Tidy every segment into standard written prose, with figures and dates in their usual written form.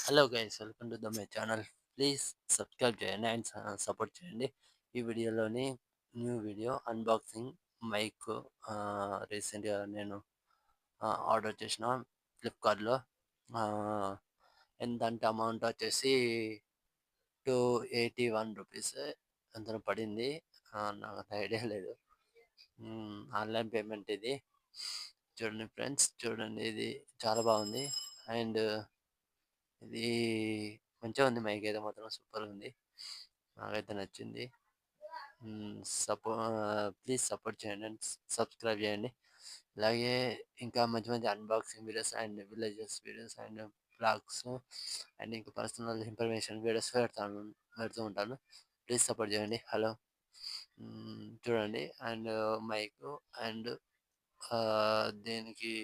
Hello guys, welcome to my channel. Please subscribe చేయండి and support చేయండి. ఈ వీడియోలోని న్యూ వీడియో అన్బాక్సింగ్ మైక్ రీసెంట్గా నేను ఆర్డర్ చేసిన ఫ్లిప్కార్ట్లో. ఎంతంటే అమౌంట్ వచ్చేసి 281 రూపీస్ ఎంతనో పడింది. నాకు అంత ఐడియా లేదు. ఆన్లైన్ పేమెంట్ ఇది. చూడండి ఫ్రెండ్స్, చూడండి, ఇది చాలా బాగుంది. అండ్ ఇది మంచిగా ఉంది. మైక్ అయితే మాత్రం సూపర్ ఉంది. నాకైతే నచ్చింది. ప్లీజ్ సపోర్ట్ చేయండి అండ్ సబ్స్క్రైబ్ చేయండి. అలాగే ఇంకా మంచి మంచి unboxing videos and villages videos and blogs and ఇంకా పర్సనల్ ఇన్ఫర్మేషన్ వీడియోస్ పెడుతూ ఉంటాను. ప్లీజ్ సపోర్ట్ చేయండి. హలో, చూడండి. అండ్ మైక్ అండ్ దీనికి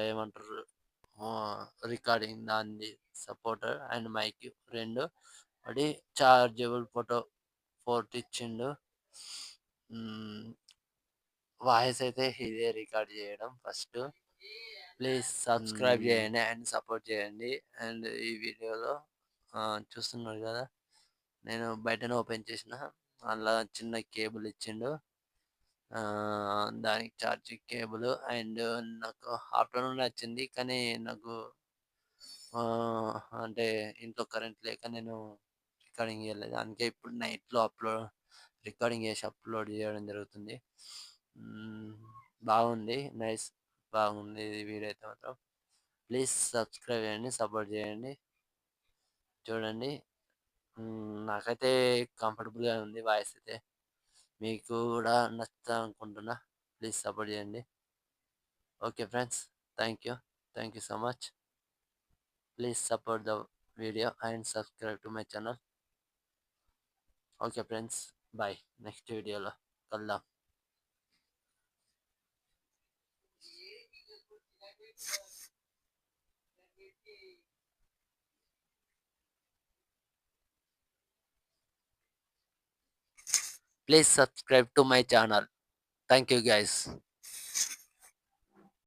ఏమంటారు, రికార్డింగ్ దాన్ని సపోర్టర్ అండ్ మైక్ రెండు. ఒకటి చార్జబుల్ ఫోటో పోర్ట్ ఇచ్చిండు. వాయిస్ అయితే ఇదే రికార్డ్ చేయడం ఫస్ట్. ప్లీజ్ సబ్స్క్రైబ్ చేయండి అండ్ సపోర్ట్ చేయండి. అండ్ ఈ వీడియోలో చూస్తున్నారు కదా, నేను బయటనే ఓపెన్ చేసిన. అలా చిన్న కేబుల్ ఇచ్చిండు, దానికి ఛార్జింగ్ కేబుల్. అండ్ నాకు ఆఫ్టర్నూన్ వచ్చింది, కానీ నాకు అంటే ఇంట్లో కరెంట్ లేక నేను రికార్డింగ్ చేయలేదు. అందుకే ఇప్పుడు నైట్లో రికార్డింగ్ చేసి అప్లోడ్ చేయడం జరుగుతుంది. బాగుంది, నైస్, బాగుంది ఇది వీడియో అయితే మాత్రం. ప్లీజ్ సబ్స్క్రైబ్ చేయండి, సపోర్ట్ చేయండి. చూడండి, నాకైతే కంఫర్టబుల్గా ఉంది వాయిస్ అయితే. మీకు కూడా నచ్చుతా అనుకుంటున్నా. ప్లీజ్ సపోర్ట్ చేయండి. Okay friends, thank you so much. Please support the video and subscribe to my channel. Okay friends, bye. Next వీడియోలో కలుద్దాం. Please subscribe to my channel. Thank you guys.